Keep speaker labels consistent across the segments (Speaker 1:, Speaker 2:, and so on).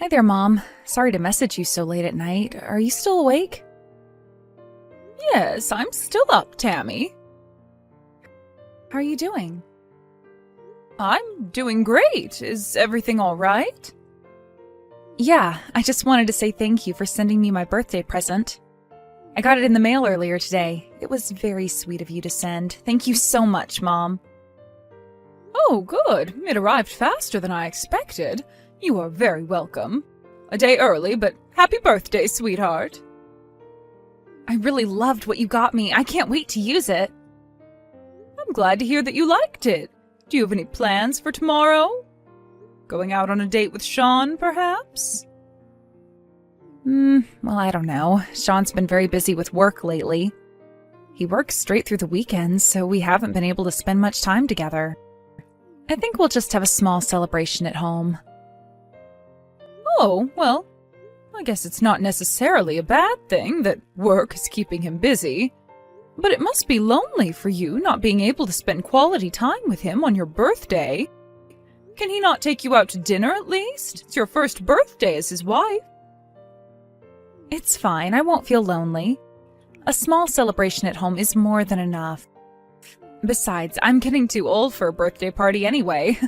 Speaker 1: Hi there, Mom. Sorry to message you so late at night. Are you still awake?
Speaker 2: Yes, I'm still up, Tammy.
Speaker 1: How are you doing?
Speaker 2: I'm doing great. Is everything all right?
Speaker 1: Yeah, I just wanted to say thank you for sending me my birthday present. I got it in the mail earlier today. It was very sweet of you to send. Thank you so much, Mom.
Speaker 2: Oh, good. It arrived faster than I expected. You are very welcome. A day early, but happy birthday, sweetheart.
Speaker 1: I really loved what you got me. I can't wait to use it.
Speaker 2: I'm glad to hear that you liked it. Do you have any plans for tomorrow? Going out on a date with Sean, perhaps?
Speaker 1: Well, I don't know. Sean's been very busy with work lately. He works straight through the weekends, so we haven't been able to spend much time together. I think we'll just have a small celebration at home.
Speaker 2: Oh, well, I guess it's not necessarily a bad thing that work is keeping him busy. But it must be lonely for you not being able to spend quality time with him on your birthday. Can he not take you out to dinner at least? It's your first birthday as his wife.
Speaker 1: It's fine. I won't feel lonely. A small celebration at home is more than enough. Besides, I'm getting too old for a birthday party anyway.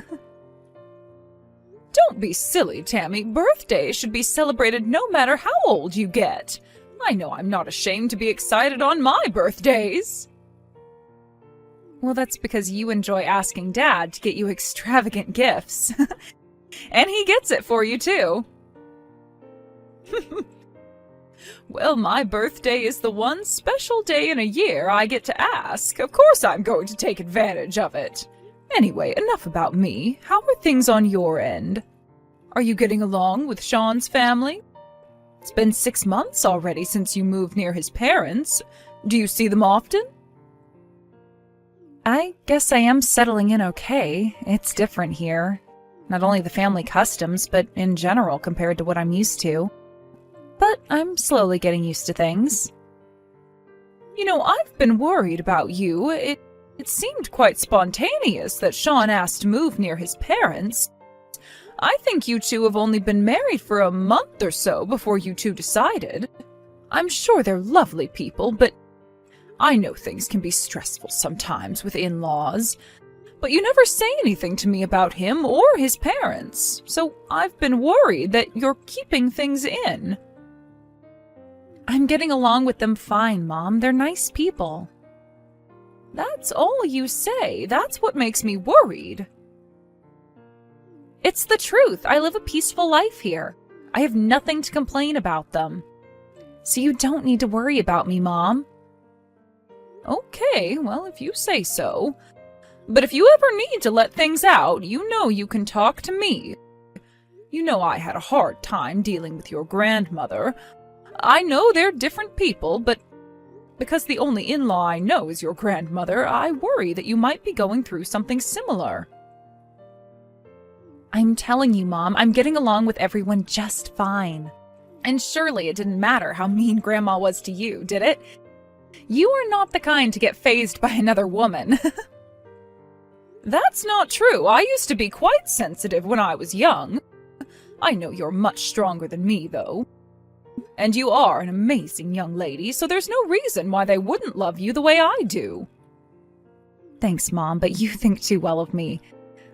Speaker 2: Don't be silly, Tammy. Birthdays should be celebrated no matter how old you get. I know I'm not ashamed to be excited on my birthdays.
Speaker 1: Well, that's because you enjoy asking Dad to get you extravagant gifts.
Speaker 2: And he gets it for you, too. Well, my birthday is the one special day in a year I get to ask. Of course I'm going to take advantage of it. Anyway, enough about me. How are things on your end? Are you getting along with Sean's family? It's been 6 months already since you moved near his parents. Do you see them often?
Speaker 1: I guess I am settling in okay. It's different here. Not only the family customs, but in general compared to what I'm used to. But I'm slowly getting used to things.
Speaker 2: You know, I've been worried about you. It seemed quite spontaneous that Sean asked to move near his parents. I think you two have only been married for a month or so before you two decided. I'm sure they're lovely people, but I know things can be stressful sometimes with in-laws. But you never say anything to me about him or his parents, so I've been worried that you're keeping things in.
Speaker 1: I'm getting along with them fine, Mom. They're nice people.
Speaker 2: That's all you say. That's what makes me worried.
Speaker 1: It's the truth. I live a peaceful life here. I have nothing to complain about them. So you don't need to worry about me, Mom.
Speaker 2: Okay, well, if you say so. But if you ever need to let things out, you know you can talk to me. You know I had a hard time dealing with your grandmother. I know they're different people, but because the only in-law I know is your grandmother, I worry that you might be going through something similar.
Speaker 1: I'm telling you, Mom, I'm getting along with everyone just fine. And surely it didn't matter how mean Grandma was to you, did it? You are not the kind to get fazed by another woman.
Speaker 2: That's not true. I used to be quite sensitive when I was young. I know you're much stronger than me, though. And you are an amazing young lady, so there's no reason why they wouldn't love you the way I do.
Speaker 1: Thanks, Mom, but you think too well of me.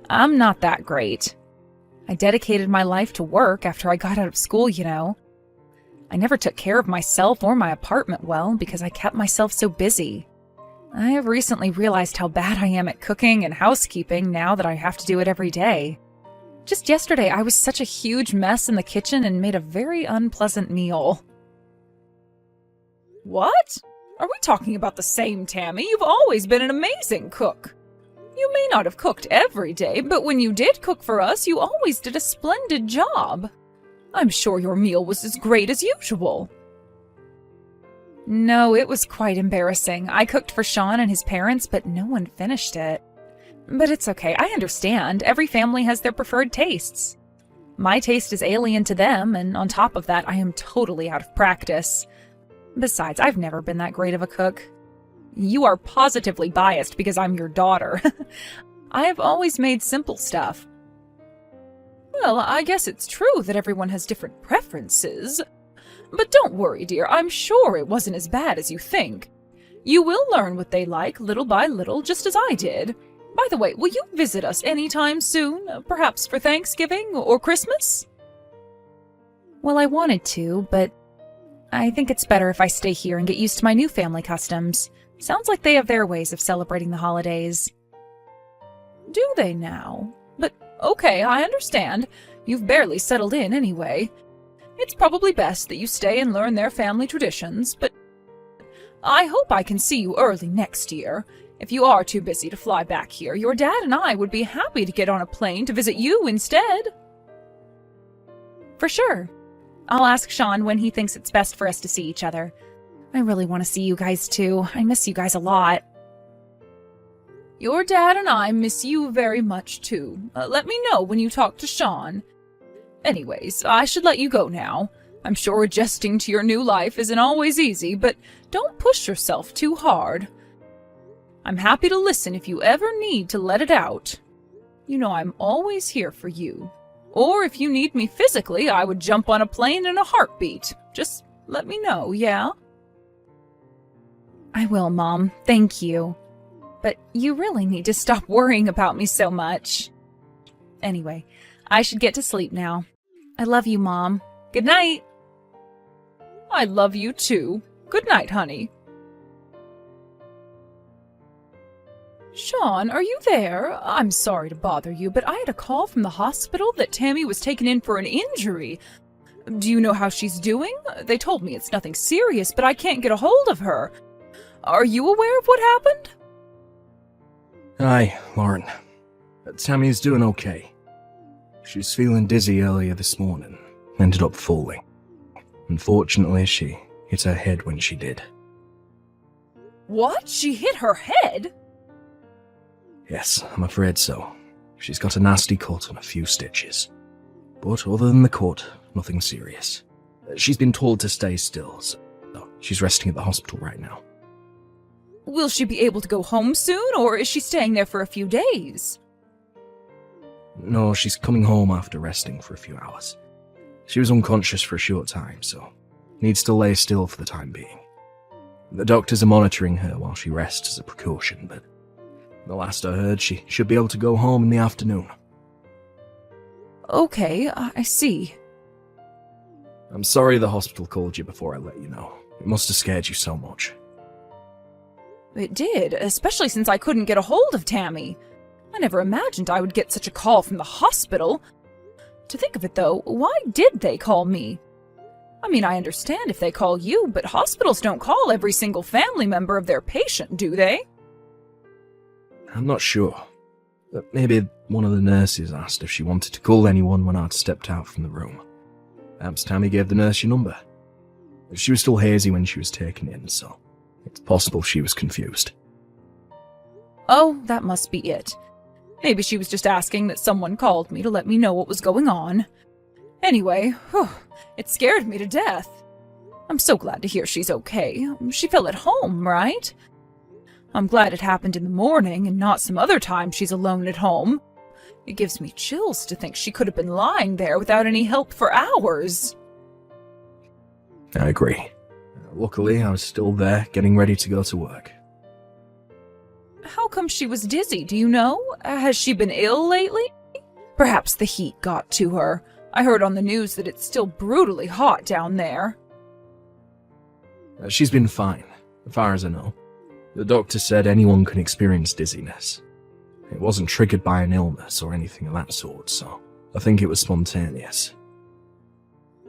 Speaker 1: I'm not that great. I dedicated my life to work after I got out of school, you know. I never took care of myself or my apartment well because I kept myself so busy. I have recently realized how bad I am at cooking and housekeeping now that I have to do it every day. Just yesterday, I was such a huge mess in the kitchen and made a very unpleasant meal.
Speaker 2: What? Are we talking about the same Tammy? You've always been an amazing cook. You may not have cooked every day, but when you did cook for us, you always did a splendid job. I'm sure your meal was as great as usual.
Speaker 1: No, it was quite embarrassing. I cooked for Sean and his parents, but no one finished it. But it's okay, I understand. Every family has their preferred tastes. My taste is alien to them, and on top of that, I am totally out of practice. Besides, I've never been that great of a cook. You are positively biased because I'm your daughter. I have always made simple stuff.
Speaker 2: Well, I guess it's true that everyone has different preferences. But don't worry, dear, I'm sure it wasn't as bad as you think. You will learn what they like little by little, just as I did. By the way, will you visit us anytime soon? Perhaps for Thanksgiving or Christmas?
Speaker 1: Well, I wanted to, but I think it's better if I stay here and get used to my new family customs. Sounds like they have their ways of celebrating the holidays.
Speaker 2: Do they now? But okay, I understand. You've barely settled in anyway. It's probably best that you stay and learn their family traditions, but I hope I can see you early next year. If you are too busy to fly back here, your dad and I would be happy to get on a plane to visit you instead.
Speaker 1: For sure. I'll ask Sean when he thinks it's best for us to see each other. I really want to see you guys too. I miss you guys a lot.
Speaker 2: Your dad and I miss you very much too. Let me know when you talk to Sean. Anyways, I should let you go now. I'm sure adjusting to your new life isn't always easy, but don't push yourself too hard. I'm happy to listen if you ever need to let it out. You know I'm always here for you. Or if you need me physically, I would jump on a plane in a heartbeat. Just let me know, yeah?
Speaker 1: I will, Mom. Thank you. But you really need to stop worrying about me so much. Anyway, I should get to sleep now. I love you, Mom. Good night.
Speaker 2: I love you too. Good night, honey. Sean, are you there? I'm sorry to bother you, but I had a call from the hospital that Tammy was taken in for an injury. Do you know how she's doing? They told me it's nothing serious, but I can't get a hold of her. Are you aware of what happened?
Speaker 3: Hi, Lauren. Tammy's doing okay. She was feeling dizzy earlier this morning, ended up falling. Unfortunately, she hit her head when she did.
Speaker 2: What? She hit her head?
Speaker 3: Yes, I'm afraid so. She's got a nasty cut and a few stitches. But other than the cut, nothing serious. She's been told to stay still, so she's resting at the hospital right now.
Speaker 2: Will she be able to go home soon, or is she staying there for a few days?
Speaker 3: No, she's coming home after resting for a few hours. She was unconscious for a short time, so needs to lay still for the time being. The doctors are monitoring her while she rests as a precaution, but the last I heard, she should be able to go home in the afternoon.
Speaker 2: Okay, I see.
Speaker 3: I'm sorry the hospital called you before I let you know. It must have scared you so much.
Speaker 2: It did, especially since I couldn't get a hold of Tammy. I never imagined I would get such a call from the hospital. To think of it, though, why did they call me? I mean, I understand if they call you, but hospitals don't call every single family member of their patient, do they?
Speaker 3: I'm not sure. But maybe one of the nurses asked if she wanted to call anyone when I'd stepped out from the room. Perhaps Tammy gave the nurse your number. She was still hazy when she was taken in, so it's possible she was confused.
Speaker 2: Oh, that must be it. Maybe she was just asking that someone called me to let me know what was going on. Anyway, it scared me to death. I'm so glad to hear she's okay. She fell at home, right? I'm glad it happened in the morning and not some other time she's alone at home. It gives me chills to think she could have been lying there without any help for hours.
Speaker 3: I agree. Luckily, I was still there, getting ready to go to work.
Speaker 2: How come she was dizzy, do you know? Has she been ill lately? Perhaps the heat got to her. I heard on the news that it's still brutally hot down there.
Speaker 3: She's been fine, as far as I know. The doctor said anyone can experience dizziness. It wasn't triggered by an illness or anything of that sort, so I think it was spontaneous.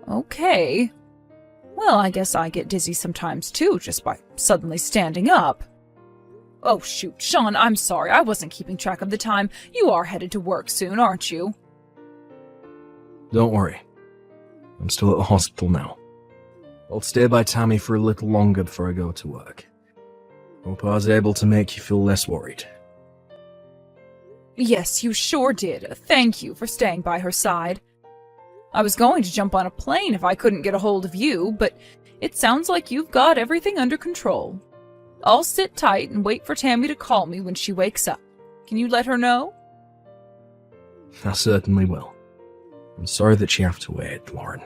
Speaker 2: Okay. Well, I guess I get dizzy sometimes too, just by suddenly standing up. Oh shoot, Sean, I'm sorry, I wasn't keeping track of the time. You are headed to work soon, aren't you?
Speaker 3: Don't worry. I'm still at the hospital now. I'll stay by Tammy for a little longer before I go to work. Hope I was able to make you feel less worried.
Speaker 2: Yes, you sure did. Thank you for staying by her side. I was going to jump on a plane if I couldn't get a hold of you, but it sounds like you've got everything under control. I'll sit tight and wait for Tammy to call me when she wakes up. Can you let her know?
Speaker 3: I certainly will. I'm sorry that you have to wait, Lauren.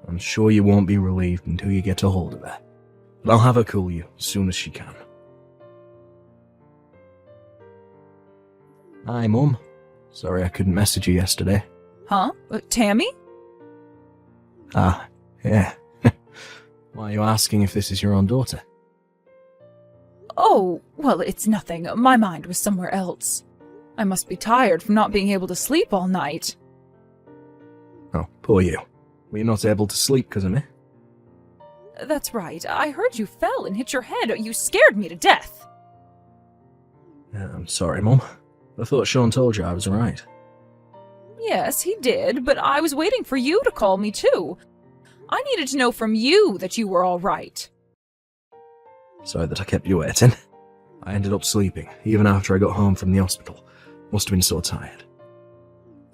Speaker 3: I'm sure you won't be relieved until you get a hold of her. But I'll have her call you as soon as she can. Hi, Mum. Sorry I couldn't message you yesterday.
Speaker 2: Huh? Tammy?
Speaker 3: Ah, yeah. Why are you asking if this is your own daughter?
Speaker 2: Oh, well, it's nothing. My mind was somewhere else. I must be tired from not being able to sleep all night.
Speaker 3: Oh, poor you. Were you not able to sleep because of me?
Speaker 2: That's right. I heard you fell and hit your head. You scared me to death.
Speaker 3: I'm sorry, Mum. I thought Sean told you I was alright.
Speaker 2: Yes, he did, but I was waiting for you to call me too. I needed to know from you that you were all right.
Speaker 3: Sorry that I kept you waiting. I ended up sleeping, even after I got home from the hospital. Must have been so tired.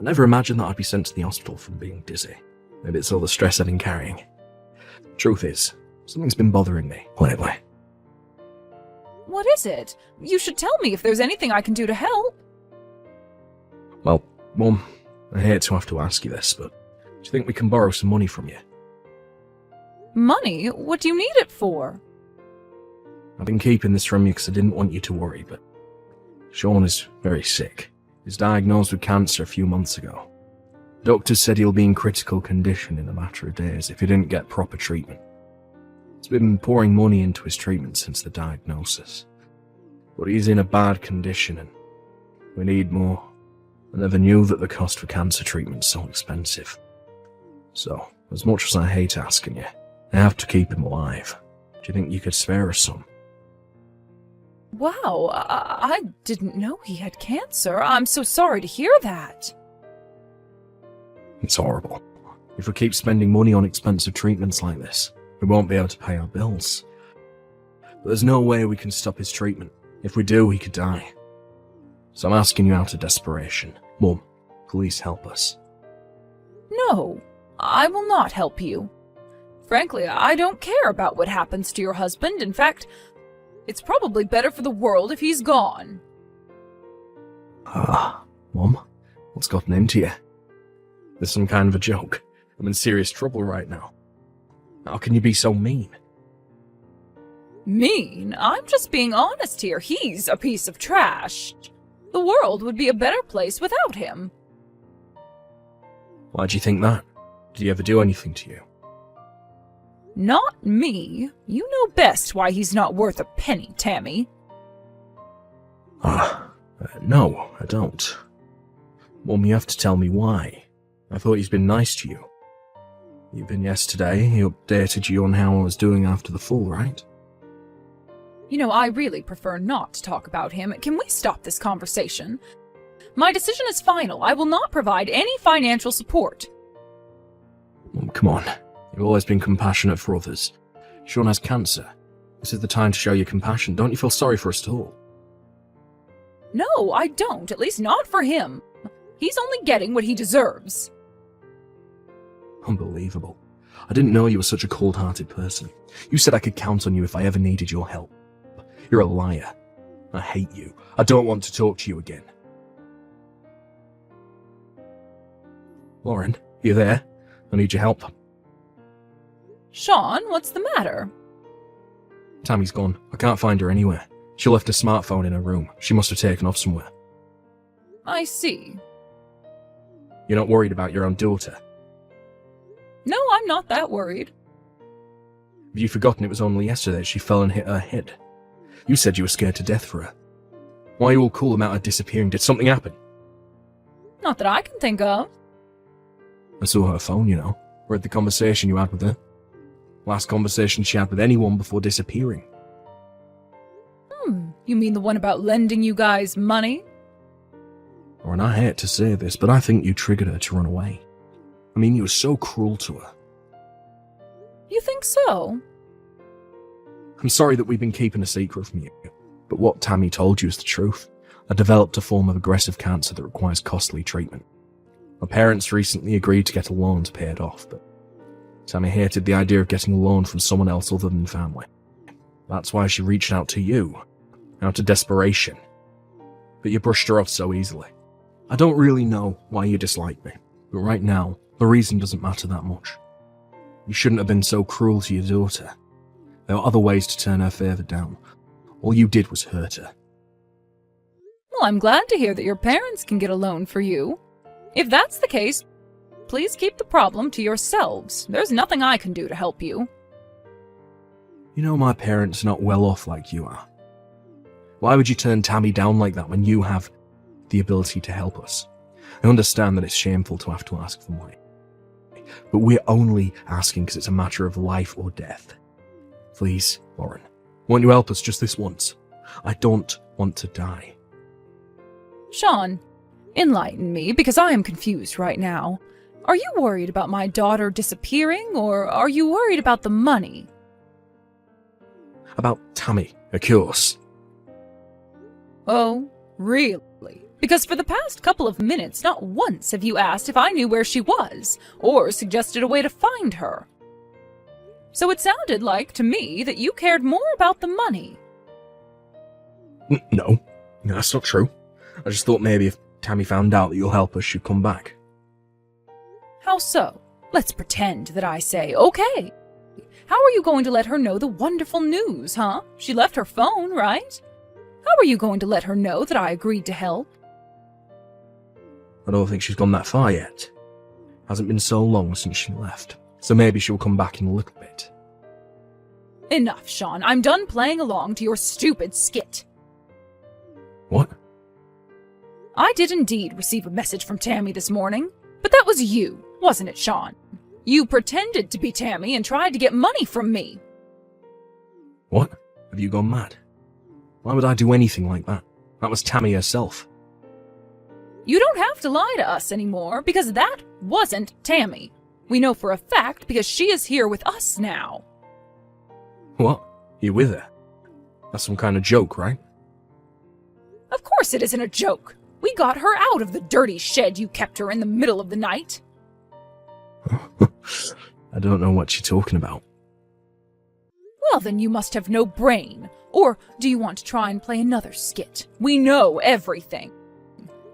Speaker 3: I never imagined that I'd be sent to the hospital from being dizzy. Maybe it's all the stress I've been carrying. Truth is, something's been bothering me lately.
Speaker 2: What is it? You should tell me if there's anything I can do to help.
Speaker 3: Well, Mum, I hate to have to ask you this, but do you think we can borrow some money from you?
Speaker 2: Money? What do you need it for?
Speaker 3: I've been keeping this from you because I didn't want you to worry, but Sean is very sick. He was diagnosed with cancer a few months ago. Doctors said he'll be in critical condition in a matter of days if he didn't get proper treatment. He's been pouring money into his treatment since the diagnosis. But he's in a bad condition and we need more. I never knew that the cost for cancer treatment's so expensive. So, as much as I hate asking you, I have to keep him alive. Do you think you could spare us some?
Speaker 2: Wow, I didn't know he had cancer. I'm so sorry to hear that.
Speaker 3: It's horrible. If we keep spending money on expensive treatments like this, we won't be able to pay our bills. But there's no way we can stop his treatment. If we do, he could die. So I'm asking you out of desperation. Mum, please help us.
Speaker 2: No, I will not help you. Frankly, I don't care about what happens to your husband. In fact, it's probably better for the world if he's gone.
Speaker 3: Mum, what's gotten into you? There's some kind of a joke. I'm in serious trouble right now. How can you be so mean?
Speaker 2: Mean? I'm just being honest here. He's a piece of trash. The world would be a better place without him.
Speaker 3: Why do you think that? Did he ever do anything to you?
Speaker 2: Not me. You know best why he's not worth a penny, Tammy.
Speaker 3: No, I don't. Mum, you have to tell me why. I thought he's been nice to you. Even yesterday, he updated you on how I was doing after the fall, right?
Speaker 2: You know, I really prefer not to talk about him. Can we stop this conversation? My decision is final. I will not provide any financial support.
Speaker 3: Mum, come on. You've always been compassionate for others. Sean has cancer. This is the time to show your compassion. Don't you feel sorry for us at all?
Speaker 2: No, I don't. At least not for him. He's only getting what he deserves.
Speaker 3: Unbelievable. I didn't know you were such a cold-hearted person. You said I could count on you if I ever needed your help. You're a liar. I hate you. I don't want to talk to you again. Lauren, you there? I need your help.
Speaker 2: Sean, what's the matter?
Speaker 3: Tammy's gone. I can't find her anywhere. She left her smartphone in her room. She must have taken off somewhere.
Speaker 2: I see.
Speaker 3: You're not worried about your own daughter?
Speaker 2: No, I'm not that worried.
Speaker 3: Have you forgotten it was only yesterday she fell and hit her head? You said you were scared to death for her. Why are you all cool about her disappearing? Did something happen?
Speaker 2: Not that I can think of.
Speaker 3: I saw her phone, you know. Read the conversation you had with her. Last conversation she had with anyone before disappearing.
Speaker 2: You mean the one about lending you guys money?
Speaker 3: Or, and I hate to say this, but I think you triggered her to run away. I mean, you were so cruel to her.
Speaker 2: You think so?
Speaker 3: I'm sorry that we've been keeping a secret from you, but what Tammy told you is the truth. I developed a form of aggressive cancer that requires costly treatment. My parents recently agreed to get a loan to pay it off, but Tammy hated the idea of getting a loan from someone else other than family. That's why she reached out to you, out of desperation. But you brushed her off so easily. I don't really know why you dislike me, but right now, The reason doesn't matter that much. You shouldn't have been so cruel to your daughter. There are other ways to turn her favour down. All you did was hurt her.
Speaker 2: Well, I'm glad to hear that your parents can get a loan for you. If that's the case, please keep the problem to yourselves. There's nothing I can do to help you.
Speaker 3: You know my parents are not well off like you are. Why would you turn Tammy down like that when you have the ability to help us? I understand that it's shameful to have to ask for money, but we're only asking because it's a matter of life or death. Please, Lauren, won't you help us just this once? I don't want to die.
Speaker 2: Sean, enlighten me, because I am confused right now. Are you worried about my daughter disappearing, or are you worried about the money?
Speaker 3: About Tammy, of course.
Speaker 2: Oh, really? Because for the past couple of minutes, not once have you asked if I knew where she was, or suggested a way to find her. So it sounded like, to me, that you cared more about the money.
Speaker 3: No, that's not true. I just thought maybe if Tammy found out that you'll help us, she'd come back.
Speaker 2: How so? Let's pretend that I say, okay. How are you going to let her know the wonderful news, huh? She left her phone, right? How are you going to let her know that I agreed to help?
Speaker 3: I don't think she's gone that far yet. Hasn't been so long since she left, so maybe she'll come back in a little bit.
Speaker 2: Enough, Sean. I'm done playing along to your stupid skit.
Speaker 3: What?
Speaker 2: I did indeed receive a message from Tammy this morning, but that was you, wasn't it, Sean? You pretended to be Tammy and tried to get money from me.
Speaker 3: What? Have you gone mad? Why would I do anything like that? That was Tammy herself.
Speaker 2: You don't have to lie to us anymore, because that wasn't Tammy. We know for a fact because she is here with us now.
Speaker 3: What? You with her? That's some kind of joke, right?
Speaker 2: Of course it isn't a joke. We got her out of the dirty shed you kept her in the middle of the night.
Speaker 3: I don't know what you're talking about.
Speaker 2: Well, then you must have no brain. Or do you want to try and play another skit? We know everything.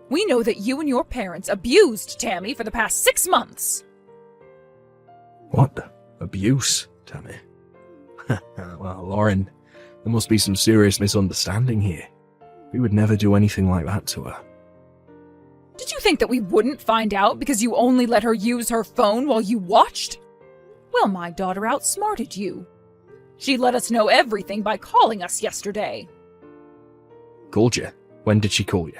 Speaker 2: We know that you and your parents abused Tammy for the past 6 months.
Speaker 3: What? Abuse, Tammy? Well, Lauren, there must be some serious misunderstanding here. We would never do anything like that to her.
Speaker 2: Did you think that we wouldn't find out because you only let her use her phone while you watched? Well, my daughter outsmarted you. She let us know everything by calling us yesterday.
Speaker 3: Called you? When did she call you?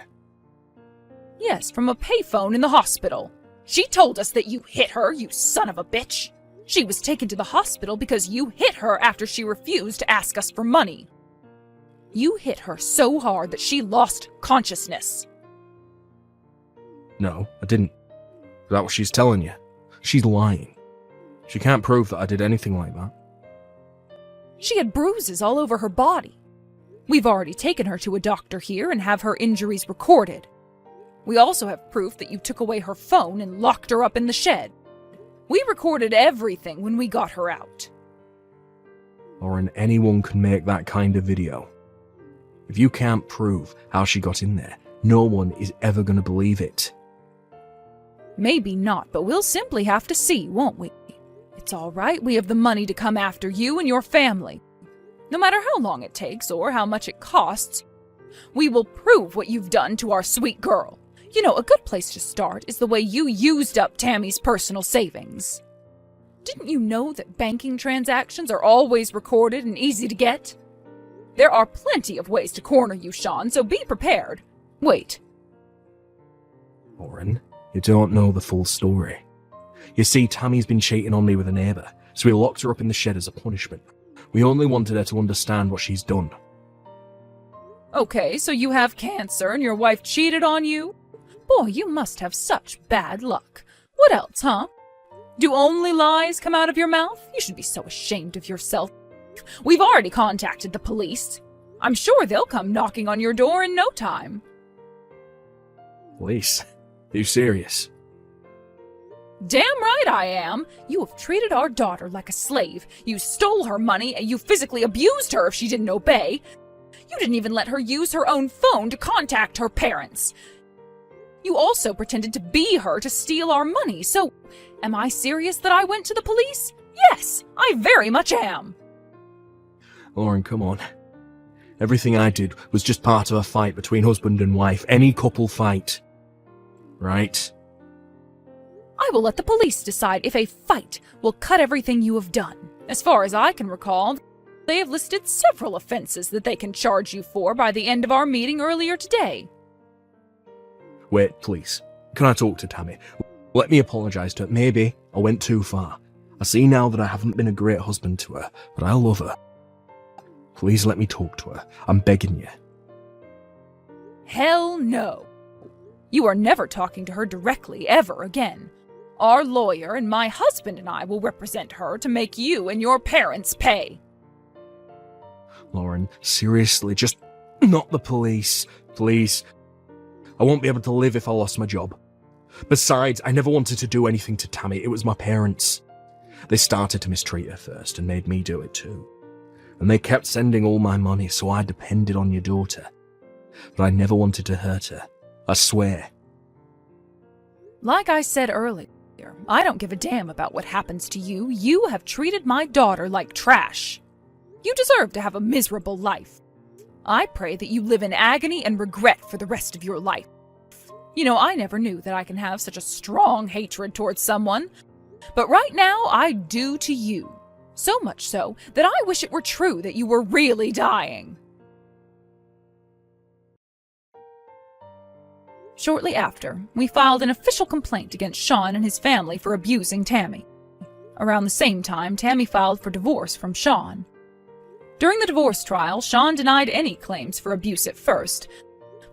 Speaker 2: Yes, from a payphone in the hospital. She told us that you hit her, you son of a bitch. She was taken to the hospital because you hit her after she refused to ask us for money. You hit her so hard that she lost consciousness.
Speaker 3: No, I didn't. Is that what she's telling you? She's lying. She can't prove that I did anything like that.
Speaker 2: She had bruises all over her body. We've already taken her to a doctor here and have her injuries recorded. We also have proof that you took away her phone and locked her up in the shed. We recorded everything when we got her out.
Speaker 3: Lauren, anyone can make that kind of video. If you can't prove how she got in there, no one is ever going to believe it.
Speaker 2: Maybe not, but we'll simply have to see, won't we? It's all right, we have the money to come after you and your family. No matter how long it takes or how much it costs, we will prove what you've done to our sweet girl. You know, a good place to start is the way you used up Tammy's personal savings. Didn't you know that banking transactions are always recorded and easy to get? There are plenty of ways to corner you, Sean, so be prepared. Wait.
Speaker 3: Lauren, you don't know the full story. You see, Tammy's been cheating on me with a neighbour, so we locked her up in the shed as a punishment. We only wanted her to understand what she's done.
Speaker 2: Okay, so you have cancer and your wife cheated on you? Boy, you must have such bad luck. What else, huh? Do only lies come out of your mouth? You should be so ashamed of yourself. We've already contacted the police. I'm sure they'll come knocking on your door in no time.
Speaker 3: Police? Are you serious?
Speaker 2: Damn right I am. You have treated our daughter like a slave. You stole her money and you physically abused her if she didn't obey. You didn't even let her use her own phone to contact her parents. You also pretended to be her to steal our money, so
Speaker 1: Am I serious that I went to the police? Yes, I very much am.
Speaker 3: Lauren, come on. Everything I did was just part of a fight between husband and wife. Any couple fight. Right?
Speaker 1: I will let the police decide if a fight will cut everything you have done. As far as I can recall, they have listed several offenses that they can charge you for by the end of our meeting earlier today.
Speaker 3: Wait, please. Can I talk to Tammy? Let me apologise to her. Maybe I went too far. I see now that I haven't been a great husband to her, but I love her. Please let me talk to her. I'm begging you.
Speaker 1: Hell no. You are never talking to her directly ever again. Our lawyer and my husband and I will represent her to make you and your parents pay.
Speaker 3: Lauren, seriously, just not the police. Please. I won't be able to live if I lost my job. Besides, I never wanted to do anything to Tammy. It was my parents. They started to mistreat her first and made me do it too. And they kept sending all my money, so I depended on your daughter. But I never wanted to hurt her. I swear.
Speaker 1: Like I said earlier, I don't give a damn about what happens to you. You have treated my daughter like trash. You deserve to have a miserable life. I pray that you live in agony and regret for the rest of your life. You know, I never knew that I can have such a strong hatred towards someone. But right now, I do to you. So much so that I wish it were true that you were really dying. Shortly after, we filed an official complaint against Sean and his family for abusing Tammy. Around the same time, Tammy filed for divorce from Sean. During the divorce trial, Sean denied any claims for abuse at first,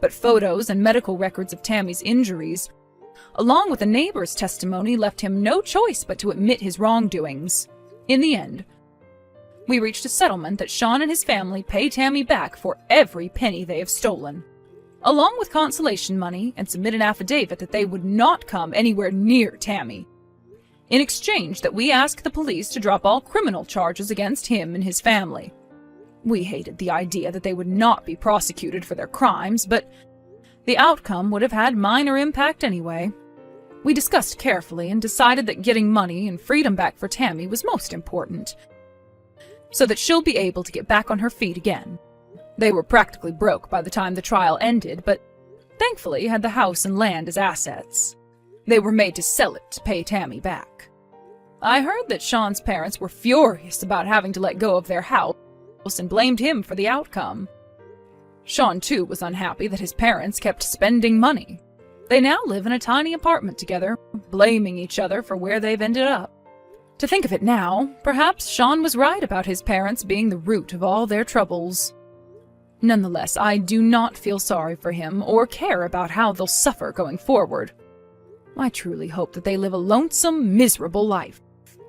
Speaker 1: but photos and medical records of Tammy's injuries, along with a neighbor's testimony, left him no choice but to admit his wrongdoings. In the end, we reached a settlement that Sean and his family pay Tammy back for every penny they have stolen, along with consolation money, and submit an affidavit that they would not come anywhere near Tammy. In exchange, that we ask the police to drop all criminal charges against him and his family. We hated the idea that they would not be prosecuted for their crimes, but the outcome would have had minor impact anyway. We discussed carefully and decided that getting money and freedom back for Tammy was most important, so that she'll be able to get back on her feet again. They were practically broke by the time the trial ended, but thankfully had the house and land as assets. They were made to sell it to pay Tammy back. I heard that Sean's parents were furious about having to let go of their house and blamed him for the outcome. Sean, too, was unhappy that his parents kept spending money. They now live in a tiny apartment together, blaming each other for where they've ended up. To think of it now, perhaps Sean was right about his parents being the root of all their troubles. Nonetheless, I do not feel sorry for him or care about how they'll suffer going forward. I truly hope that they live a lonesome, miserable life.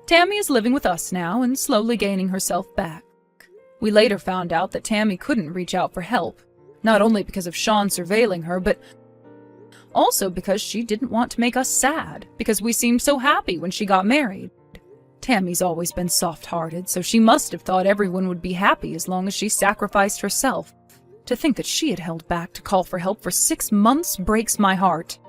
Speaker 1: Tammy is living with us now and slowly gaining herself back. We later found out that Tammy couldn't reach out for help, not only because of Sean surveilling her, but also because she didn't want to make us sad, because we seemed so happy when she got married. Tammy's always been soft-hearted, so she must have thought everyone would be happy as long as she sacrificed herself. To think that she had held back to call for help for 6 months breaks my heart.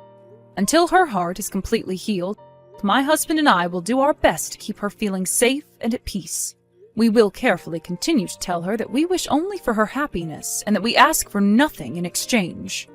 Speaker 1: Until her heart is completely healed, my husband and I will do our best to keep her feeling safe and at peace. We will carefully continue to tell her that we wish only for her happiness and that we ask for nothing in exchange.